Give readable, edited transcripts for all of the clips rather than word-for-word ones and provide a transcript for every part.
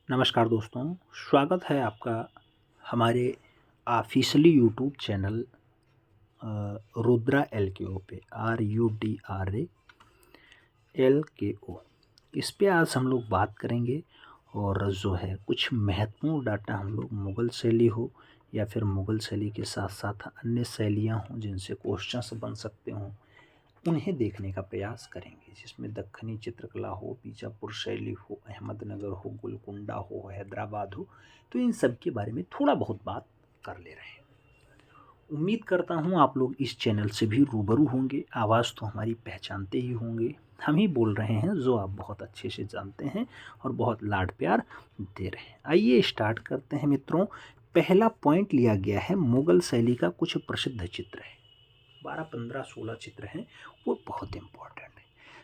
नमस्कार दोस्तों, स्वागत है आपका हमारे officially YouTube channel Rudra LKO पे RUDRALKO। इस पे आज हम लोग बात करेंगे और जो है कुछ महत्वपूर्ण डाटा हम लोग मुग़ल शैली हो या फिर मुग़ल शैली के साथ साथ अन्य शैलियाँ हों जिनसे क्वेश्चंस बन सकते हों, उन्हें देखने का प्रयास करेंगे। जिसमें दक्खनी चित्रकला हो, बीजापुर शैली हो, अहमदनगर हो, गोलकुंडा हो, हैदराबाद हो, तो इन सब के बारे में थोड़ा बहुत बात कर ले रहे हैं। उम्मीद करता हूँ आप लोग इस चैनल से भी रूबरू होंगे। आवाज़ तो हमारी पहचानते ही होंगे, हम ही बोल रहे हैं जो आप बहुत अच्छे से जानते हैं और बहुत लाड प्यार दे रहे हैं। आइए स्टार्ट करते हैं मित्रों। पहला पॉइंट लिया गया है मुग़ल शैली का कुछ प्रसिद्ध चित्र है। 12, 15, 16 चित्र हैं, वो बहुत इम्पोर्टेंट है।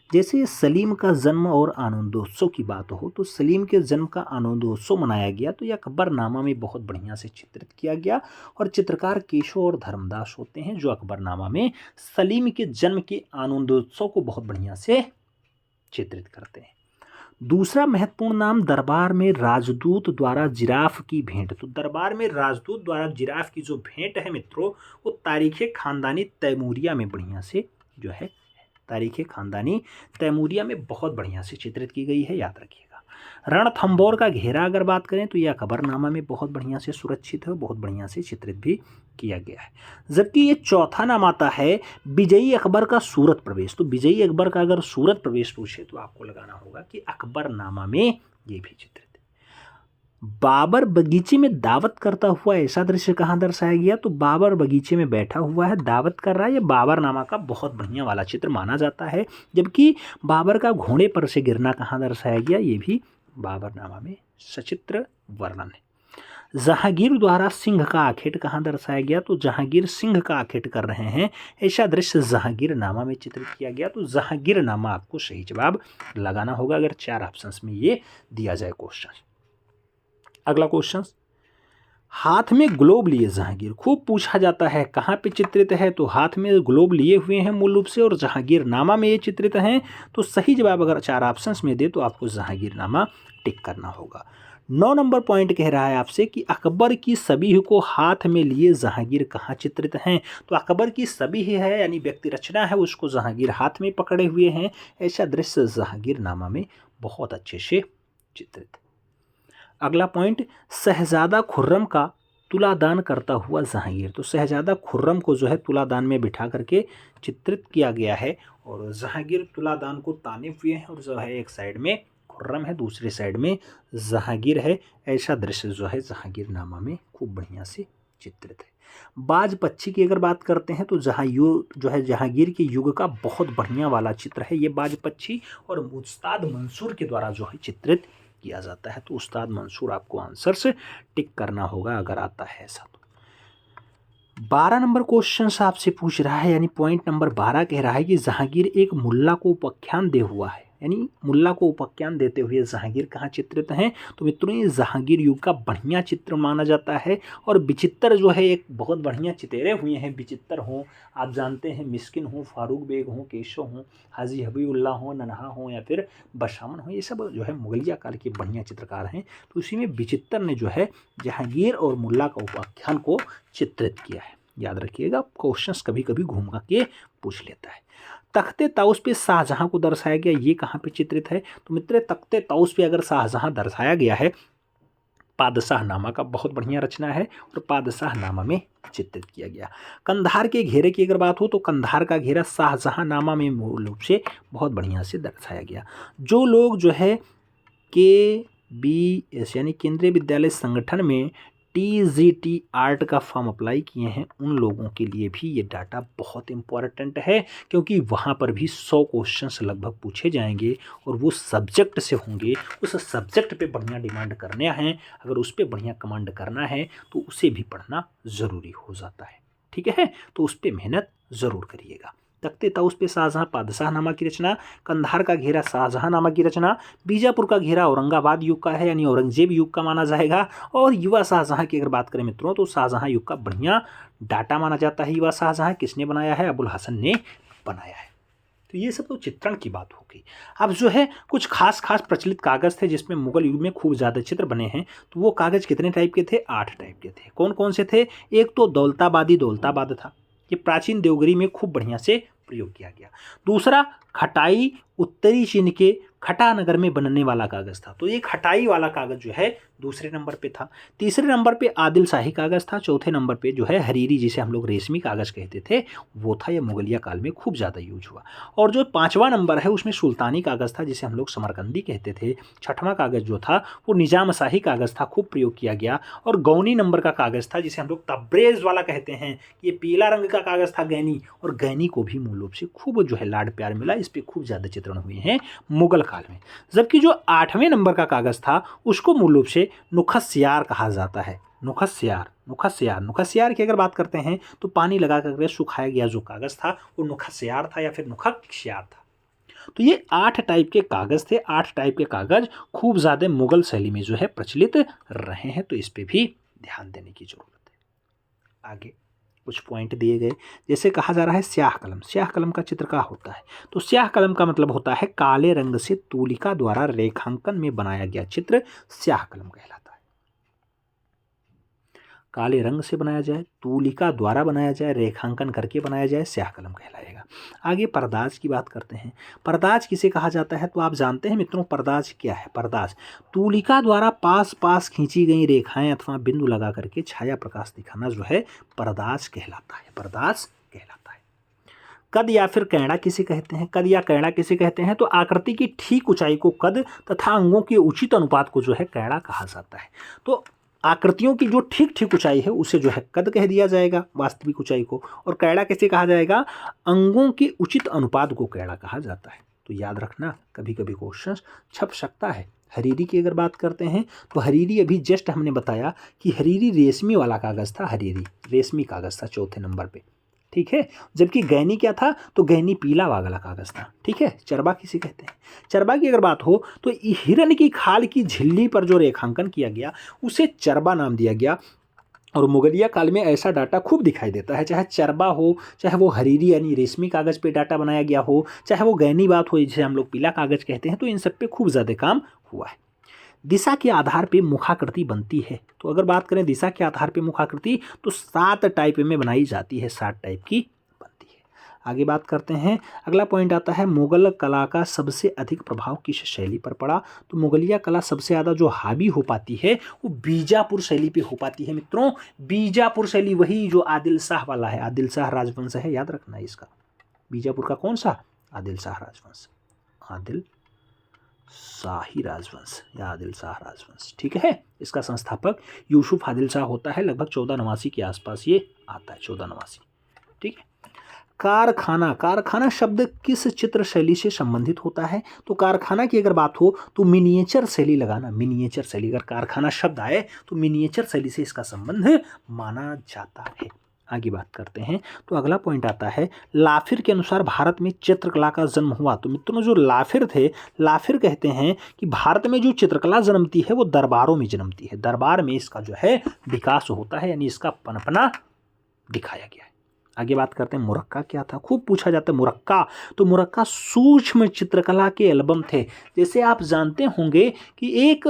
जैसे सलीम का जन्म और आनंदोत्सव की बात हो तो सलीम के जन्म का आनंदोत्सव मनाया गया, तो यह अकबरनामा में बहुत बढ़िया से चित्रित किया गया। और चित्रकार केशव और धर्मदास होते हैं जो अकबरनामा में सलीम के जन्म के आनंदोत्सव को बहुत बढ़िया से चित्रित करते हैं। दूसरा महत्वपूर्ण नाम दरबार में राजदूत द्वारा जिराफ की भेंट। तो दरबार में राजदूत द्वारा जिराफ की जो भेंट है मित्रों, वो तारीख़ ख़ानदानी तैमूरिया में बढ़िया से जो है तारीख़ ख़ानदानी तैमूरिया में बहुत बढ़िया से चित्रित की गई है, याद रखिएगा। रणथंभौर का घेरा अगर बात करें तो यह अकबरनामा में बहुत बढ़िया से सुरक्षित है, बहुत बढ़िया से चित्रित भी किया गया है। जबकि ये चौथा नाम आता है विजयी अकबर का सूरत प्रवेश। तो विजयी अकबर का अगर सूरत प्रवेश पूछे तो आपको लगाना होगा कि अकबरनामा में ये भी चित्रित है। बाबर बगीचे में दावत करता हुआ ऐसा दृश्य कहाँ दर्शाया गया? तो बाबर बगीचे में बैठा हुआ है, दावत कर रहा है। ये बाबरनामा का बहुत बढ़िया वाला चित्र माना जाता है। जबकि बाबर का घोड़े पर से गिरना कहाँ दर्शाया गया? ये भी बाबरनामा में सचित्र वर्णन है। जहांगीर द्वारा सिंह का आखेट कहाँ दर्शाया गया? तो जहांगीर सिंह का आखेट कर रहे हैं, ऐसा दृश्य जहांगीरनामा में चित्रित किया गया। तो जहांगीरनामा आपको सही जवाब लगाना होगा अगर 4 ऑप्शंस में ये दिया जाए क्वेश्चन। अगला क्वेश्चन, हाथ में ग्लोब लिए जहांगीर खूब पूछा जाता है, कहाँ पे चित्रित है? तो हाथ में ग्लोब लिए हुए हैं मूल रूप से, और जहांगीरनामा में ये चित्रित हैं। तो सही जवाब अगर 4 ऑप्शंस में दे तो आपको जहांगीरनामा टिक करना होगा। 9 नंबर पॉइंट कह रहा है आपसे कि अकबर की सबीह को हाथ में लिए जहांगीर कहाँ चित्रित हैं? तो अकबर की सबीह है यानी व्यक्ति रचना है, उसको जहांगीर हाथ में पकड़े हुए हैं। ऐसा दृश्य जहांगीरनामा में बहुत अच्छे से चित्रित। अगला पॉइंट, शहजादा खुर्रम का तुलादान करता हुआ जहांगीर। तो शहजादा खुर्रम को जो है तुलादान में बिठा करके चित्रित किया गया है, और जहांगीर तुलादान को ताने हुए हैं, और जो है एक साइड में खुर्रम है, दूसरी साइड में जहांगीर है। ऐसा दृश्य जो है जहांगीरनामा में खूब बढ़िया से चित्रित है। बाज पक्षी की अगर बात करते हैं तो जो है जहांगीर के युग का बहुत बढ़िया वाला चित्र है ये बाज पक्षी, और उस्ताद मंसूर के द्वारा जो है चित्रित किया जाता है। तो उस्ताद मंसूर आपको आंसर से टिक करना होगा अगर आता है ऐसा तो। 12 नंबर क्वेश्चन आपसे पूछ रहा है, यानी पॉइंट नंबर 12 कह रहा है कि जहांगीर एक मुल्ला को उपाख्यान दे हुआ है, यानी मुल्ला को उपाख्यान देते हुए जहांगीर कहाँ चित्रित हैं? तो मित्रों ये जहांगीर युग का बढ़िया चित्र माना जाता है। और विचित्र जो है एक बहुत बढ़िया चितेरे हुए हैं। विचित्र हों, आप जानते हैं मिस्किन हों, फारूक बेग हों, केशव हों, हाजी हबीबुल्लाह हों, नन्हा हों या फिर बशामन हों, ये सब जो है मुगलिया काल के बढ़िया चित्रकार हैं। तो उसी में विचित्र ने जो है जहांगीर और मुल्ला का उपाख्यान को चित्रित किया है। याद रखिएगा, क्वेश्चंस कभी कभी घूम के पूछ लेता है। तख्ते ताउस पे शाहजहां को दर्शाया गया, ये कहाँ पे चित्रित है? तो मित्र तख्ते ताउस पे अगर शाहजहां दर्शाया गया है, पादशाहनामा का बहुत बढ़िया रचना है और पादशाहनामा में चित्रित किया गया। कंधार के घेरे की अगर बात हो तो कंधार का घेरा शाहजहांनामा में मूल रूप से बहुत बढ़िया से दर्शाया गया। जो लोग जो है KBS यानी केंद्रीय विद्यालय संगठन में TGT आर्ट का फॉर्म अप्लाई किए हैं, उन लोगों के लिए भी ये डाटा बहुत इंपॉर्टेंट है, क्योंकि वहाँ पर भी 100 क्वेश्चंस लगभग पूछे जाएंगे और वो सब्जेक्ट से होंगे। उस सब्जेक्ट पे बढ़िया डिमांड करने हैं, अगर उस पर बढ़िया कमांड करना है तो उसे भी पढ़ना ज़रूरी हो जाता है। ठीक है, तो उस पर मेहनत ज़रूर करिएगा। तख्ते ताउस पे शाहजहां पादशाहनामा की रचना, कंधार का घेरा शाहजहांनामा की रचना, बीजापुर का घेरा औरंगाबाद युग का है यानी औरंगजेब युग का माना जाएगा। और युवा शाहजहां की अगर बात करें मित्रों तो शाहजहां युग का बढ़िया डाटा माना जाता है। युवा शाहजहां किसने बनाया है? अबुल हसन ने बनाया है। तो ये सब तो चित्रण की बात हो गई। अब जो है कुछ खास प्रचलित कागज़ थे जिसमें मुगल युग में खूब ज़्यादा चित्र बने हैं। तो वो कागज़ कितने टाइप के थे? 8 टाइप के थे। कौन कौन से थे? एक तो दौलताबाद था, ये प्राचीन देवगिरी में खूब बढ़िया से प्रयोग किया गया। दूसरा खटाई उत्तरी चीन के खटा नगर में बनने वाला कागज़ था, तो ये खटाई वाला कागज़ जो है दूसरे नंबर पे था। तीसरे नंबर पे आदिल शाही कागज़ था। चौथे नंबर पे जो है हरीरी, जिसे हम लोग रेशमी कागज़ कहते थे, वो था। ये मुगलिया काल में खूब ज़्यादा यूज हुआ। और जो 5वां नंबर है उसमें सुल्तानी कागज़ था, जिसे हम लोग समरकंदी कहते थे। 6वां कागज़ जो था वो निजाम शाही कागज़ था, खूब प्रयोग किया गया। और गौनी नंबर का कागज़ था, जिसे हम लोग तब्रेज़ वाला कहते हैं। ये पीला रंग का कागज़ था गैनी, और गैनी को भी मूल रूप से खूब जो है लाड प्यार मिला। इस पर खूब ज़्यादा चित्रण हुए हैं मुगल काल में। जबकि जो 8वें नंबर का कागज़ था उसको मूल रूप से नुखस्यार कहा जाता है। नुखस्यार की अगर बात करते हैं तो पानी लगा कर सुखाया गया जो कागज़ था वो नुखस्यार था या फिर नुखस्यार था। तो ये 8 टाइप के कागज़ थे। 8 टाइप के कागज़ खूब ज़्यादा मुगल शैली में जो है प्रचलित रहे हैं, तो इस पर भी ध्यान देने की ज़रूरत है। आगे कुछ पॉइंट दिए गए, जैसे कहा जा रहा है स्याह कलम। स्याह कलम का चित्र क्या होता है? तो स्याह कलम का मतलब होता है काले रंग से तूलिका द्वारा रेखांकन में बनाया गया चित्र स्याह कलम कहलाता है। काले रंग से बनाया जाए, तूलिका द्वारा बनाया जाए, रेखांकन करके बनाया जाए, स्याह कलम कहलाएगा। आगे परदाज की बात करते हैं। परदाज किसे कहा जाता है? तो आप जानते हैं मित्रों कहलाज क्या है? परदाज तूलिका द्वारा पास पास खींची गई रेखाएं अथवा बिंदु लगा करके छाया प्रकाश दिखाना जो है परदाज कहलाता है। परदाज कहलाता है। कद या फिर कैड़ा किसे कहते हैं? कद या कैड़ा किसे कहते हैं? तो आकृति की ठीक ऊंचाई को कद तथा अंगों के उचित अनुपात को जो है कैड़ा कहा जाता है। तो आकृतियों की जो ठीक ठीक ऊंचाई है उसे जो है कद कह दिया जाएगा, वास्तविक ऊंचाई को। और कैड़ा कैसे कहा जाएगा? अंगों के उचित अनुपात को कैड़ा कहा जाता है। तो याद रखना, कभी कभी क्वेश्चन छप सकता है। हरीरी की अगर बात करते हैं तो हरीरी अभी जस्ट हमने बताया कि हरीरी रेशमी वाला कागज़ था। हरीरी रेशमी कागज़ था 4थे नंबर पे, ठीक है। जबकि गैनी क्या था? तो गैनी पीला वाला कागज़ था, ठीक है। चरबा किसे कहते हैं? चरबा की अगर बात हो तो हिरन की खाल की झिल्ली पर जो रेखांकन किया गया उसे चरबा नाम दिया गया। और मुगलिया काल में ऐसा डाटा खूब दिखाई देता है, चाहे चरबा हो, चाहे वो हरीरी यानी रेशमी कागज़ पे डाटा बनाया गया हो, चाहे वो गैनी बात हो जिसे हम लोग पीला कागज़ कहते हैं, तो इन सब पे खूब ज़्यादा काम हुआ है। दिशा के आधार पे मुखाकृति बनती है। तो अगर बात करें दिशा के आधार पे मुखाकृति तो 7 टाइप में बनाई जाती है, 7 टाइप की बनती है। आगे बात करते हैं, अगला पॉइंट आता है मुगल कला का सबसे अधिक प्रभाव किस शैली पर पड़ा? तो मुगलिया कला सबसे ज़्यादा जो हावी हो पाती है वो बीजापुर शैली पे हो पाती है मित्रों। बीजापुर शैली वही जो आदिल शाह वाला है, आदिल शाह राजवंश है, याद रखना इसका। बीजापुर का कौन सा? आदिल शाह राजवंश, आदिल शाही राजवंश या आदिल शाह राजवंश, ठीक है। इसका संस्थापक यूसुफ आदिल शाह होता है। लगभग 1489 के आसपास ये आता है, 1489, ठीक है। कारखाना शब्द किस चित्र शैली से संबंधित होता है? तो कारखाना की अगर बात हो तो मिनिएचर शैली लगाना। मिनिएचर शैली, अगर कारखाना शब्द आए तो मिनिएचर शैली से इसका संबंध माना जाता है। आगे बात करते हैं तो अगला पॉइंट आता है लाफिर के अनुसार भारत में चित्रकला का जन्म हुआ। तो मित्रों जो लाफिर थे, लाफिर कहते हैं कि भारत में जो चित्रकला जन्मती है वो दरबारों में जन्मती है। दरबार में इसका जो है विकास होता है, यानी इसका पनपना दिखाया गया है। आगे बात करते हैं मुरक्का क्या था? खूब पूछा जाता है मुरक्का। तो मुरक्का सूक्ष्म चित्रकला के एल्बम थे। जैसे आप जानते होंगे कि एक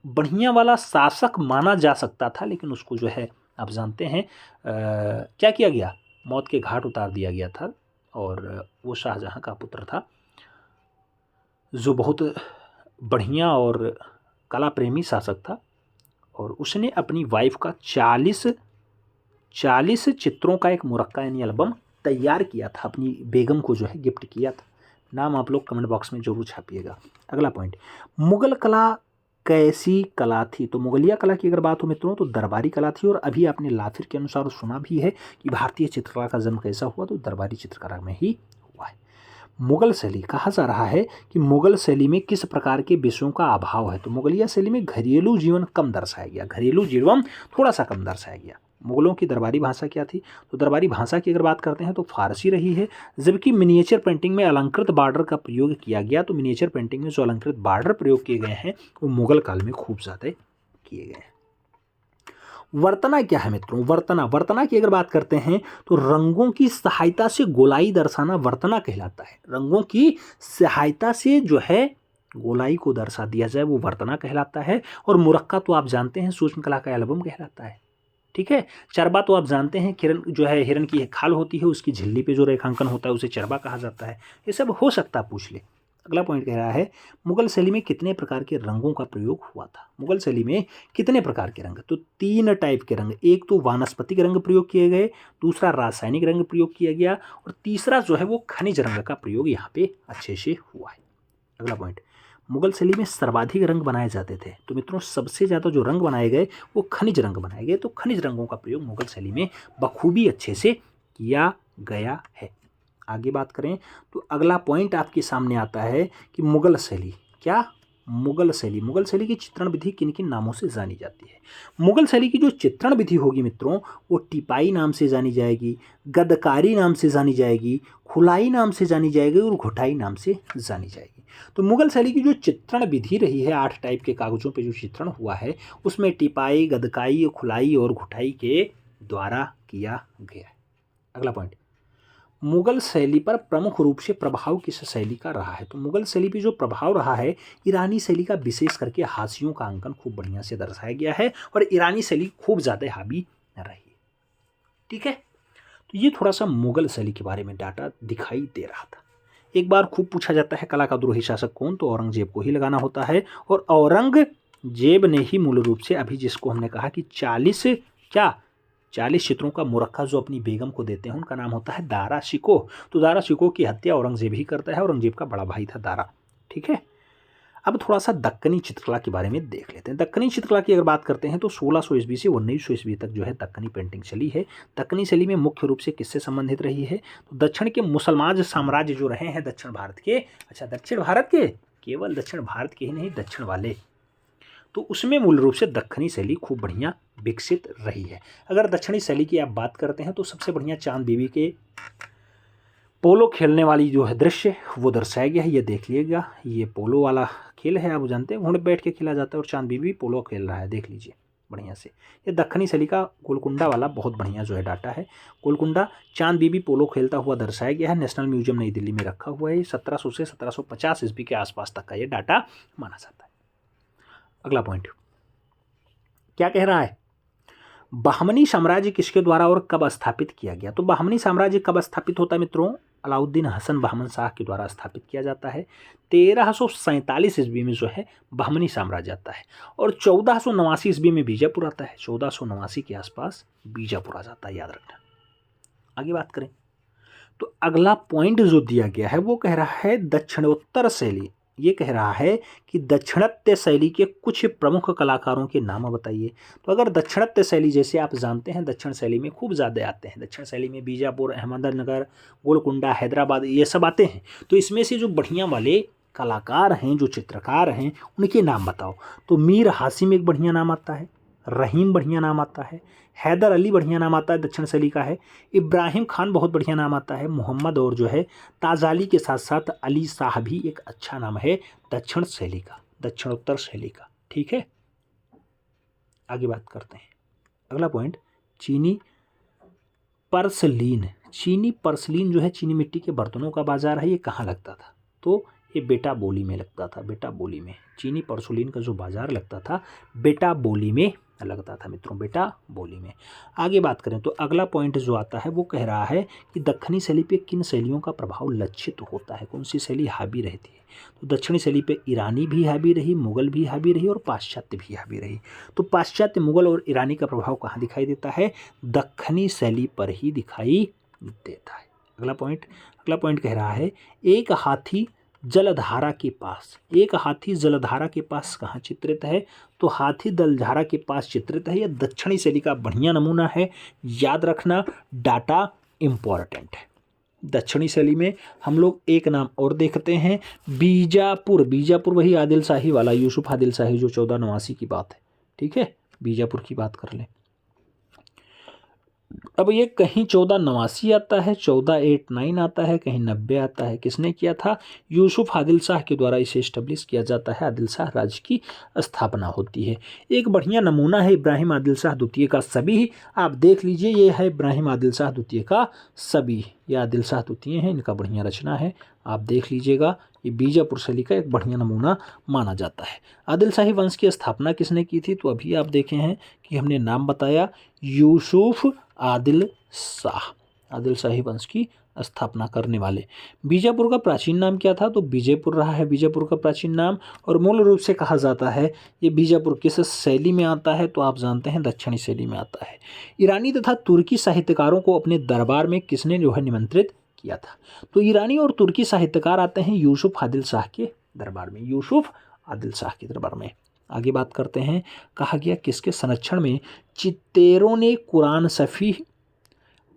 बढ़िया वाला शासक माना जा सकता था, लेकिन उसको जो है आप जानते हैं क्या किया गया? मौत के घाट उतार दिया गया था। और वो शाहजहां का पुत्र था जो बहुत बढ़िया और कला प्रेमी शासक था, और उसने अपनी वाइफ का 40 चित्रों का एक मुरक्का यानी एल्बम तैयार किया था, अपनी बेगम को जो है गिफ्ट किया था। नाम आप लोग कमेंट बॉक्स में जरूर छापिएगा। अगला पॉइंट, मुगल कला कैसी कला थी? तो मुगलिया कला की अगर बात हो मित्रों तो दरबारी कला थी। और अभी आपने लाफिर के अनुसार सुना भी है कि भारतीय चित्रकला का जन्म कैसा हुआ, तो दरबारी चित्रकला में ही हुआ है। मुगल शैली, कहा जा रहा है कि मुगल शैली में किस प्रकार के विषयों का अभाव है? तो मुगलिया शैली में घरेलू जीवन कम दर्शाया गया, घरेलू जीवन थोड़ा सा कम दर्शाया गया। मुगलों की दरबारी भाषा क्या थी? तो दरबारी भाषा की अगर बात करते हैं तो फारसी रही है। जबकि मिनिएचर पेंटिंग में अलंकृत बॉर्डर का प्रयोग किया गया। तो मिनिएचर पेंटिंग में जो अलंकृत बॉर्डर प्रयोग किए गए हैं वो मुगल काल में खूब ज़्यादा किए गए हैं। वर्तना क्या है मित्रों? वर्तना की अगर बात करते हैं तो रंगों की सहायता से गोलाई दर्शाना वर्तना कहलाता है। रंगों की सहायता से जो है गोलाई को दर्शा दिया जाए वो वर्तना कहलाता है। और मुरक्का तो आप जानते हैं सूक्ष्म कला का एल्बम कहलाता है। ठीक है। चरबा तो आप जानते हैं किरण जो है हिरण की खाल होती है उसकी झिल्ली पे जो रेखांकन होता है उसे चरबा कहा जाता है। ये सब हो सकता है पूछ ले। अगला पॉइंट कह रहा है मुगल शैली में कितने प्रकार के रंगों का प्रयोग हुआ था? मुगल शैली में कितने प्रकार के रंग? तो 3 टाइप के रंग। एक तो वानस्पतिक रंग प्रयोग किए गए, दूसरा रासायनिक रंग प्रयोग किया गया और तीसरा जो है वो खनिज रंग का प्रयोग यहाँ पे अच्छे से हुआ है। अगला पॉइंट, मुगल शैली में सर्वाधिक रंग बनाए जाते थे। तो मित्रों सबसे ज़्यादा जो रंग बनाए गए वो खनिज रंग बनाए गए। तो खनिज रंगों का प्रयोग मुगल शैली में बखूबी अच्छे से किया गया है। आगे बात करें तो अगला पॉइंट आपके सामने आता है कि मुगल शैली क्या? मुगल शैली की चित्रण विधि किन किन नामों से जानी जाती है? मुगल शैली की जो चित्रण विधि होगी मित्रों वो टिपाई नाम से जानी जाएगी, गदकारी नाम से जानी जाएगी, खुलाई नाम से जानी जाएगी और घुटाई नाम से जानी जाएगी। तो मुगल शैली की जो चित्रण विधि रही है 8 टाइप के कागजों पे जो चित्रण हुआ है उसमें टिपाई, गदकाई, खुलाई और घुटाई के द्वारा किया गया है। अगला पॉइंट, मुगल शैली पर प्रमुख रूप से प्रभाव किस शैली का रहा है? तो मुगल शैली पे जो प्रभाव रहा है ईरानी शैली का, विशेष करके हाशियों का अंकन खूब बढ़िया से दर्शाया गया है और ईरानी शैली खूब ज़्यादा हावी रही। ठीक है। तो ये थोड़ा सा मुगल शैली के बारे में डाटा दिखाई दे रहा था। एक बार खूब पूछा जाता है कला का द्रोही शासक कौन? तो औरंगजेब को ही लगाना होता है। और औरंगजेब ने ही मूल रूप से अभी जिसको हमने कहा कि 40 चित्रों का मुरक्का जो अपनी बेगम को देते हैं उनका नाम होता है दारा शिको। तो दारा शिको की हत्या औरंगजेब ही करता है। औरंगजेब का बड़ा भाई था दारा। ठीक है। अब थोड़ा सा दक्कनी चित्रकला के बारे में देख लेते हैं। दक्कनी चित्रकला की अगर बात करते हैं तो 1600 ईस्वी से 1900 ईस्वी तक जो है दक्कनी पेंटिंग चली है। दक्कनी शैली में मुख्य रूप से किससे संबंधित रही है? तो दक्षिण के मुसलमान साम्राज्य जो रहे हैं दक्षिण भारत के, दक्षिण भारत के, केवल दक्षिण भारत के ही नहीं दक्षिण वाले, तो उसमें मूल रूप से दक्कनी शैली खूब बढ़िया विकसित रही है। अगर दक्षिणी शैली की आप बात करते हैं तो सबसे बढ़िया चांद बीबी के पोलो खेलने वाली जो है दृश्य वो दर्शाया गया है। ये देख लीजिएगा, ये पोलो वाला खेल है, आप जानते हैं घोड़े बैठ के खेला जाता है और चांद बीबी पोलो खेल रहा है, देख लीजिए बढ़िया से। ये दक्कनी शैली का गोलकुंडा वाला बहुत बढ़िया जो है डाटा है। गोलकुंडा चांद बीबी पोलो खेलता हुआ दर्शाया गया है। नेशनल म्यूजियम नई दिल्ली में रखा हुआ है। 1700 से 1750 ईस्वी के आसपास तक का ये डाटा माना जाता है। अगला पॉइंट क्या कह रहा है? बहमनी साम्राज्य किसके द्वारा और कब स्थापित किया गया? तो बहमनी साम्राज्य कब स्थापित होता है मित्रों? अलाउद्दीन हसन बहमन शाह के द्वारा स्थापित किया जाता है। 1347 ईस्वी में जो है बहमनी साम्राज्य आता है और 1489 ईस्वी में बीजापुर आता है। 1489 के आसपास बीजापुर आ जाता है, याद रखना। आगे बात करें तो अगला पॉइंट जो दिया गया है वो कह रहा है दक्षिणोत्तर शैली। ये कह रहा है कि दक्षिणात्य शैली के कुछ प्रमुख कलाकारों के नाम बताइए। तो अगर दक्षिणात्य शैली जैसे आप जानते हैं दक्षिण शैली में खूब ज़्यादा आते हैं। दक्षिण शैली में बीजापुर, अहमदनगर, गोलकुंडा, हैदराबाद ये सब आते हैं। तो इसमें से जो बढ़िया वाले कलाकार हैं, जो चित्रकार हैं, उनके नाम बताओ। तो मीर हासिम एक बढ़िया नाम आता है, रहीम बढ़िया नाम आता है, हैदर अली बढ़िया नाम आता है, दक्षिण शैली का है, इब्राहिम खान बहुत बढ़िया नाम आता है, मोहम्मद और जो है ताजाली के साथ साथ अली शाह भी एक अच्छा नाम है दक्षिण शैली का, दक्षिणोत्तर शैली का। ठीक है। आगे बात करते हैं। अगला पॉइंट चीनी पर्सलीन। चीनी पर्सलीन जो है चीनी मिट्टी के बर्तनों का बाजार है। ये कहाँ लगता था? तो ये बेटा बोली में लगता था। बेटा बोली में चीनी पर्सलीन का जो बाजार लगता था बेटा बोली में लगता था मित्रों, बेटा बोली में। आगे बात करें तो अगला पॉइंट जो आता है वो कह रहा है कि दक्षिणी शैली पे किन शैलियों का प्रभाव लक्षित होता है, कौन सी शैली हावी रहती है? तो दक्षिणी शैली पे ईरानी भी हावी रही, मुगल भी हावी रही और पाश्चात्य भी हावी रही। तो पाश्चात्य, मुगल और ईरानी का प्रभाव कहाँ दिखाई देता है? दक्षिणी शैली पर ही दिखाई देता है। अगला पॉइंट कह रहा है एक हाथी जलधारा के पास। एक हाथी जलधारा के पास कहाँ चित्रित है? तो हाथी जलधारा के पास चित्रित है। यह दक्षिणी शैली का बढ़िया नमूना है, याद रखना, डाटा इंपॉर्टेंट है। दक्षिणी शैली में हम लोग एक नाम और देखते हैं, बीजापुर। बीजापुर वही आदिल शाही वाला, यूसुफ आदिल शाही जो 1489 की बात है। ठीक है, बीजापुर की बात कर लें। अब ये कहीं 1489 आता है, 1489 आता है, कहीं 90 आता है। किसने किया था? यूसुफ आदिल शाह के द्वारा इसे इस्टेब्लिश किया जाता है। आदिल शाह राज्य की स्थापना होती है। एक बढ़िया नमूना है इब्राहिम आदिल शाह द्वितीय का सभी। आप देख लीजिए, ये है इब्राहिम आदिल शाह द्वितीय का सभी। ये आदिल शाह द्वितीय है, इनका बढ़िया रचना है, आप देख लीजिएगा। ये बीजापुर शैली का एक बढ़िया नमूना माना जाता है। आदिल शाही वंश की स्थापना किसने की थी? तो अभी आप देखे हैं कि हमने नाम बताया, यूसुफ आदिल शाह, आदिल शाही वंश की स्थापना करने वाले। बीजापुर का प्राचीन नाम क्या था? तो विजयपुर रहा है बीजापुर का प्राचीन नाम। और मूल रूप से कहा जाता है ये बीजापुर किस शैली में आता है? तो आप जानते हैं दक्षिणी शैली में आता है। ईरानी तथा तुर्की साहित्यकारों को अपने दरबार में किसने जो है निमंत्रित किया था? तो ईरानी और तुर्की साहित्यकार आते हैं यूसुफ आदिल शाह के दरबार में, यूसुफ आदिल शाह के दरबार में। आगे बात करते हैं, कहा गया किसके संरक्षण में चित्तेरों ने कुरान सफ़ी,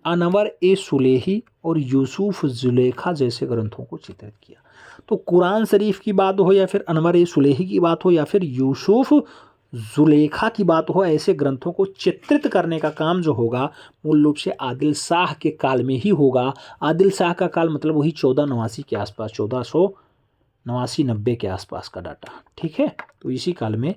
अनवर ए सुलेही और यूसुफ जुलेखा जैसे ग्रंथों को चित्रित किया? तो कुरान शरीफ की बात हो या फिर अनवर ए सुलेही की बात हो या फिर यूसुफ जुलेखा की बात हो, ऐसे ग्रंथों को चित्रित करने का काम जो होगा मूल रूप से आदिल शाह के काल में ही होगा। आदिल शाह का काल मतलब वही 1489 के आसपास, 1489-90 के आसपास का डाटा, ठीक है। तो इसी काल में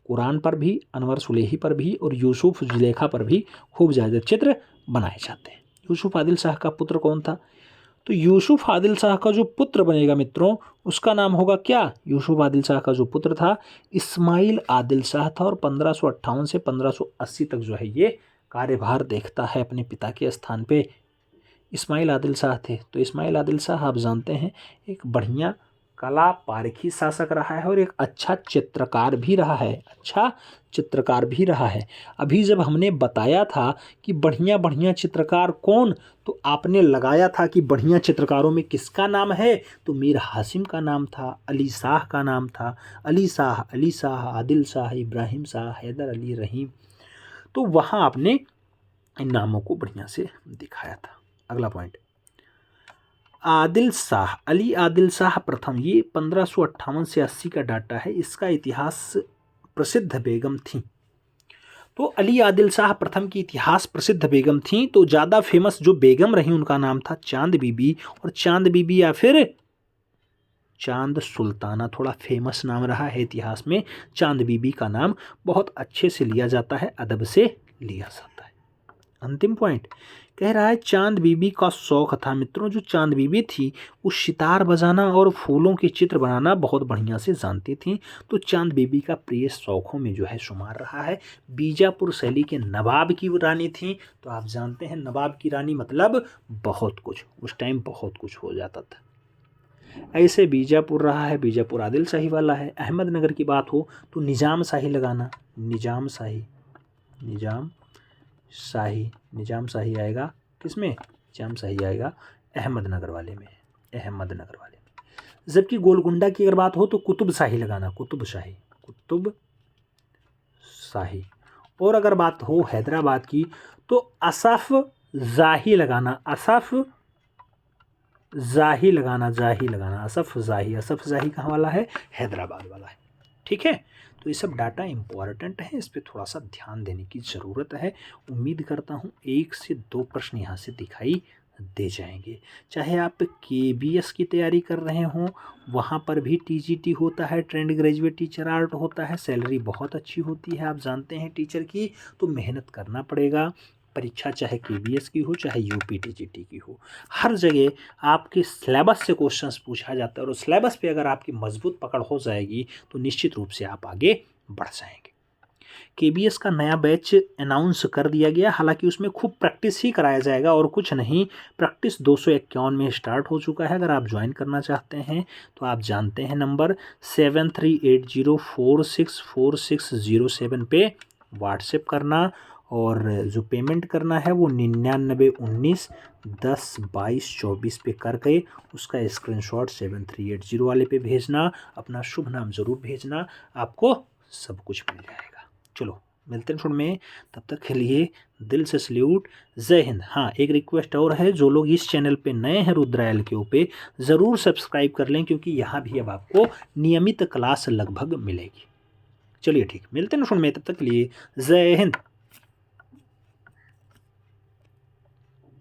कुरान पर भी, अनवर सुलेही पर भी और यूसुफ जुलेखा पर भी खूब ज़्यादा चित्र बनाए जाते हैं। यूसुफ आदिल शाह का पुत्र कौन था? तो यूसुफ आदिल शाह का जो पुत्र बनेगा मित्रों, उसका नाम होगा क्या? यूसुफ आदिल शाह का जो पुत्र था इस्माइल आदिल शाह था। और 1558 से 1580 तक जो है ये कार्यभार देखता है अपने पिता के स्थान पे। इस्माइल आदिल शाह थे। तो इस्माइल आदिल शाह आप जानते हैं एक बढ़िया कला पारखी शासक रहा है और एक अच्छा चित्रकार भी रहा है, अच्छा चित्रकार भी रहा है। अभी जब हमने बताया था कि बढ़िया बढ़िया चित्रकार कौन, तो आपने लगाया था कि बढ़िया चित्रकारों में किसका नाम है? तो मीर हासिम का नाम था, अली शाह का नाम था, अली शाह, आदिल शाह, इब्राहिम शाह, हैदर अली, रहीम। तो वहाँ आपने इन नामों को बढ़िया से दिखाया था। अगला पॉइंट, आदिल शाह, अली आदिल शाह प्रथम, ये 1558 से 80 का डाटा है। इसका इतिहास प्रसिद्ध बेगम थी। तो अली आदिल शाह प्रथम की इतिहास प्रसिद्ध बेगम थी। तो ज़्यादा फेमस जो बेगम रही उनका नाम था चांद बीबी, और चांद बीबी या फिर चांद सुल्ताना थोड़ा फेमस नाम रहा है इतिहास में। चांद बीबी का नाम बहुत अच्छे से लिया जाता है, अदब से लिया जाता है। अंतिम पॉइंट कह रहा है चांद बीबी का शौक था मित्रों। जो चांद बीबी थी वो सितार बजाना और फूलों के चित्र बनाना बहुत बढ़िया से जानती थी। तो चांद बीबी का प्रिय शौकों में जो है शुमार रहा है। बीजापुर शैली के नवाब की रानी थी। तो आप जानते हैं नवाब की रानी मतलब बहुत कुछ, उस टाइम बहुत कुछ हो जाता था। ऐसे बीजापुर रहा है, बीजापुर आदिल शाही वाला है। अहमदनगर की बात हो तो निजाम शाही लगाना, निजाम शाही आएगा किसमें? निजाम शाही आएगा अहमदनगर वाले में, अहमदनगर वाले में। जबकि गोलकुंडा की अगर बात हो तो कुतुब शाही लगाना, कुतुब शाही। और अगर बात हो हैदराबाद की तो असफ जाही लगाना, असफ जाही कहाँ वाला है? हैदराबाद वाला है, ठीक है। तो ये सब डाटा इम्पॉर्टेंट है, इस पर थोड़ा सा ध्यान देने की ज़रूरत है। उम्मीद करता हूँ 1 से 2 प्रश्न यहाँ से दिखाई दे जाएंगे। चाहे आप KBS की तैयारी कर रहे हों, वहाँ पर भी TGT होता है, ट्रेंड ग्रेजुएट टीचर आर्ट होता है, सैलरी बहुत अच्छी होती है, आप जानते हैं टीचर की। तो मेहनत करना पड़ेगा। परीक्षा चाहे KBS की हो चाहे UP TGT की हो, हर जगह आपके सिलेबस से क्वेश्चंस पूछा जाता है। और सिलेबस पे अगर आपकी मजबूत पकड़ हो जाएगी तो निश्चित रूप से आप आगे बढ़ जाएंगे। KBS का नया बैच अनाउंस कर दिया गया, हालांकि उसमें खूब प्रैक्टिस ही कराया जाएगा और कुछ नहीं। प्रैक्टिस 251 में स्टार्ट हो चुका है। अगर आप ज्वाइन करना चाहते हैं तो आप जानते हैं नंबर 7380464607 पे व्हाट्सएप करना, और जो पेमेंट करना है वो 9919102224 पे करके उसका स्क्रीनशॉट 7380 वाले पे भेजना। अपना शुभ नाम ज़रूर भेजना, आपको सब कुछ मिल जाएगा। चलो मिलते हैं थोड़ा में, तब तक के लिए दिल से सल्यूट, जय हिंद। हाँ, एक रिक्वेस्ट और है, जो लोग इस चैनल पे नए हैं रुद्रा LKO पे ज़रूर सब्सक्राइब कर लें, क्योंकि यहाँ भी अब आपको नियमित क्लास लगभग मिलेगी। चलिए ठीक, मिलते हैं थोड़ा में, तब तक के लिए जय हिंद।